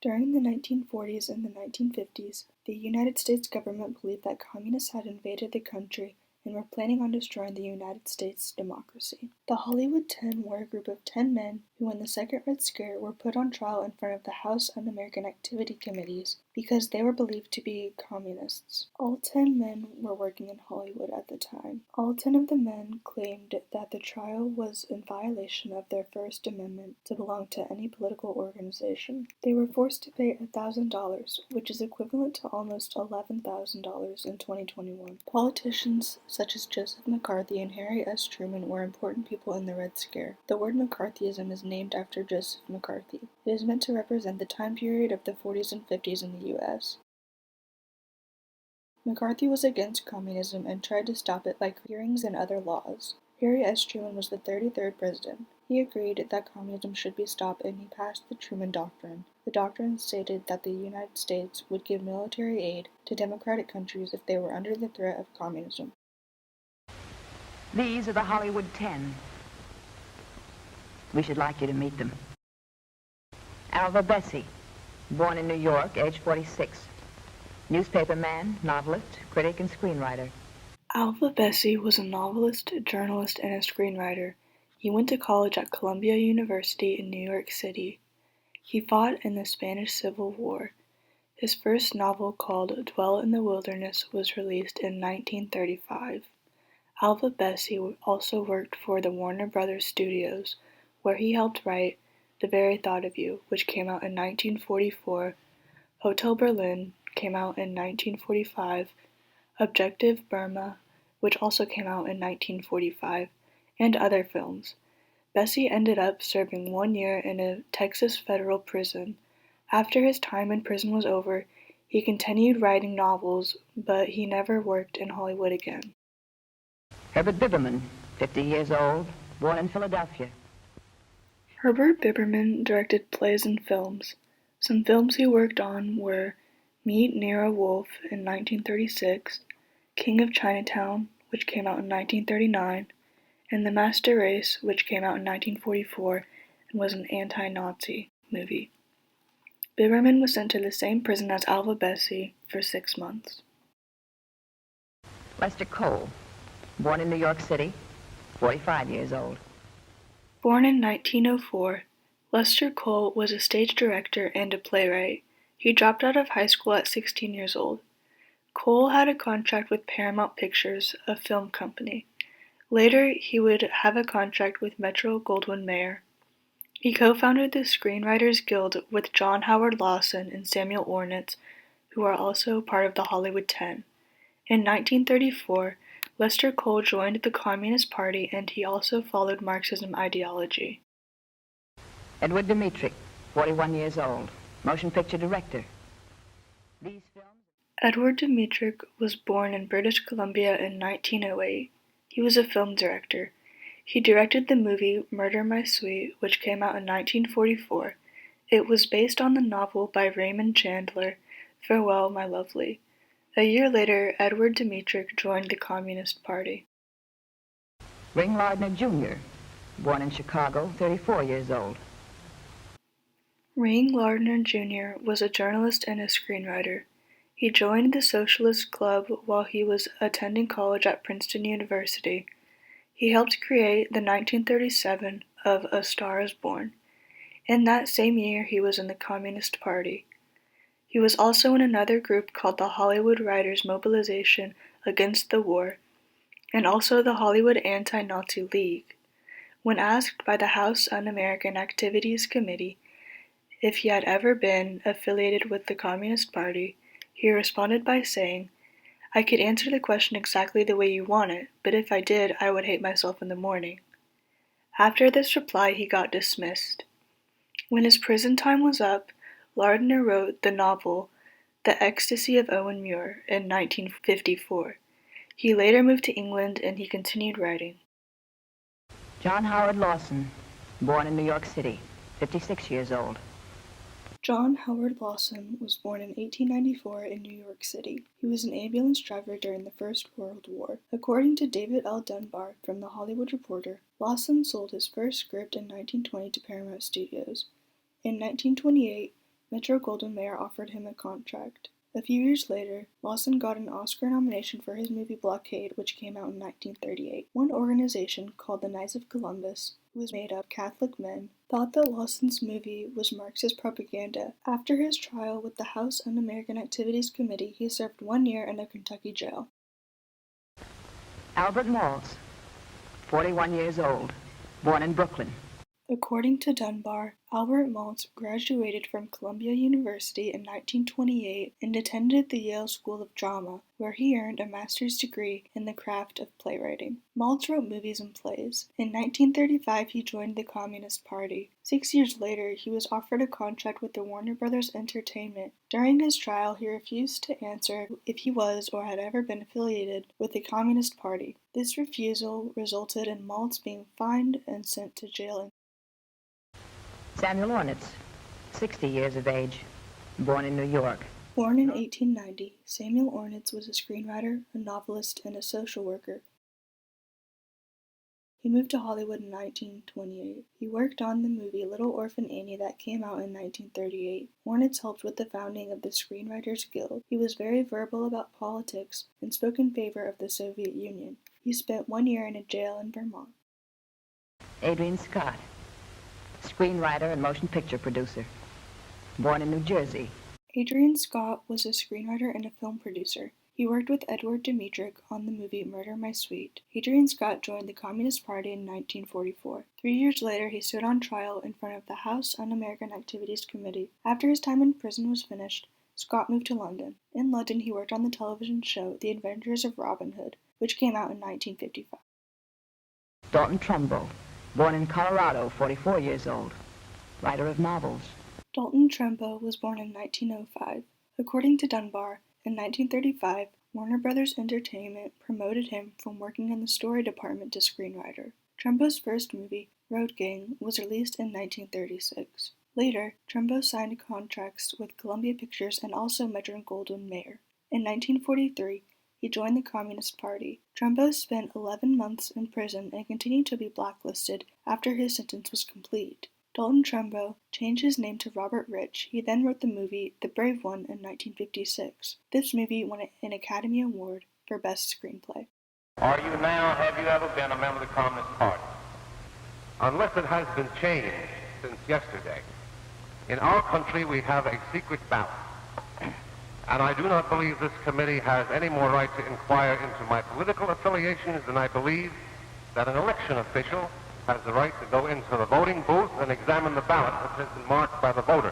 During the 1940s and the 1950s, the United States government believed that communists had invaded the country and were planning on destroying the United States democracy. The Hollywood 10 were a group of 10 men who, in the Second Red Scare, were put on trial in front of the House Un-American Activity Committees because they were believed to be communists. All 10 men were working in Hollywood at the time. All 10 of the men claimed that the trial was in violation of their First Amendment to belong to any political organization. They were forced to pay $1,000, which is equivalent to almost $11,000 in 2021. Politicians such as Joseph McCarthy and Harry S. Truman were important people in the Red Scare. The word McCarthyism is named after Joseph McCarthy. It is meant to represent the time period of the 40s and 50s in the U.S. McCarthy was against communism and tried to stop it by hearings and other laws. Harry S. Truman was the 33rd president. He agreed that communism should be stopped and he passed the Truman Doctrine. The doctrine stated that the United States would give military aid to democratic countries if they were under the threat of communism. These are the Hollywood 10. We should like you to meet them. Alva Bessie, born in New York, age 46. Newspaperman, novelist, critic, and screenwriter. Alva Bessie was a novelist, journalist, and a screenwriter. He went to college at Columbia University in New York City. He fought in the Spanish Civil War. His first novel, called Dwell in the Wilderness, was released in 1935. Alva Bessie also worked for the Warner Brothers Studios, where he helped write The Very Thought of You, which came out in 1944, Hotel Berlin came out in 1945, Objective Burma, which also came out in 1945, and other films. Bessie ended up serving 1 year in a Texas federal prison. After his time in prison was over, he continued writing novels, but he never worked in Hollywood again. Herbert Biberman, 50 years old, born in Philadelphia. Herbert Biberman directed plays and films. Some films he worked on were Meet Nero Wolfe in 1936, King of Chinatown, which came out in 1939, and The Master Race, which came out in 1944 and was an anti-Nazi movie. Biberman was sent to the same prison as Alva Bessie for 6 months. Lester Cole, born in New York City, 45 years old. Born in 1904, Lester Cole was a stage director and a playwright. He dropped out of high school at 16 years old. Cole had a contract with Paramount Pictures, a film company. Later, he would have a contract with Metro-Goldwyn-Mayer. He co-founded the Screenwriters Guild with John Howard Lawson and Samuel Ornitz, who are also part of the Hollywood 10. In 1934, Lester Cole joined the Communist Party and he also followed Marxism ideology. Edward Dmytryk, 41 years old, motion picture director. These films... Edward Dmytryk was born in British Columbia in 1908. He was a film director. He directed the movie Murder My Sweet, which came out in 1944. It was based on the novel by Raymond Chandler, Farewell, My Lovely. A year later, Edward Dmytryk joined the Communist Party. Ring Lardner Jr., born in Chicago, 34 years old. Ring Lardner Jr. was a journalist and a screenwriter. He joined the Socialist Club while he was attending college at Princeton University. He helped create the 1937 of A Star is Born. In that same year, he was in the Communist Party. He was also in another group called the Hollywood Writers' Mobilization Against the War, and also the Hollywood Anti-Nazi League. When asked by the House Un-American Activities Committee if he had ever been affiliated with the Communist Party, he responded by saying, "I could answer the question exactly the way you want it, but if I did, I would hate myself in the morning." After this reply, he got dismissed. When his prison time was up, Lardner wrote the novel The Ecstasy of Owen Muir in 1954. He later moved to England and he continued writing. John Howard Lawson, born in New York City, 56 years old. John Howard Lawson was born in 1894 in New York City. He was an ambulance driver during the First World War. According to David L. Dunbar from The Hollywood Reporter, Lawson sold his first script in 1920 to Paramount Studios. In 1928, Metro-Goldwyn-Mayer offered him a contract. A few years later, Lawson got an Oscar nomination for his movie Blockade, which came out in 1938. One organization, called the Knights of Columbus, who was made up of Catholic men, thought that Lawson's movie was Marxist propaganda. After his trial with the House Un-American Activities Committee, he served 1 year in a Kentucky jail. Albert Maltz, 41 years old, born in Brooklyn. According to Dunbar, Albert Maltz graduated from Columbia University in 1928 and attended the Yale School of Drama, where he earned a master's degree in the craft of playwriting. Maltz wrote movies and plays. In 1935, he joined the Communist Party. 6 years later, he was offered a contract with the Warner Brothers Entertainment. During his trial, he refused to answer if he was or had ever been affiliated with the Communist Party. This refusal resulted in Maltz being fined and sent to jail. Samuel Ornitz, 60 years of age, born in New York. Born in 1890, Samuel Ornitz was a screenwriter, a novelist, and a social worker. He moved to Hollywood in 1928. He worked on the movie Little Orphan Annie that came out in 1938. Ornitz helped with the founding of the Screenwriters Guild. He was very verbal about politics and spoke in favor of the Soviet Union. He spent 1 year in a jail in Vermont. Adrian Scott, screenwriter and motion picture producer, born in New Jersey. Adrian Scott was a screenwriter and a film producer. He worked with Edward Dmytryk on the movie Murder, My Sweet. Adrian Scott joined the Communist Party in 1944. 3 years later, he stood on trial in front of the House Un-American Activities Committee. After his time in prison was finished, Scott moved to London. In London, he worked on the television show The Adventures of Robin Hood, which came out in 1955. Dalton Trumbo, born in Colorado, 44 years old, writer of novels. Dalton Trumbo was born in 1905. According to Dunbar, in 1935, Warner Brothers Entertainment promoted him from working in the story department to screenwriter. Trumbo's first movie, Road Gang, was released in 1936. Later, Trumbo signed contracts with Columbia Pictures and also Metro-Goldwyn-Mayer. In 1943, he joined the Communist Party. Trumbo spent 11 months in prison and continued to be blacklisted after his sentence was complete. Dalton Trumbo changed his name to Robert Rich. He then wrote the movie The Brave One in 1956. This movie won an Academy Award for Best Screenplay. Have you ever been a member of the Communist Party? Unless it has been changed since yesterday. In our country, we have a secret ballot. And I do not believe this committee has any more right to inquire into my political affiliations than I believe that an election official has the right to go into the voting booth and examine the ballot which has been marked by the voter.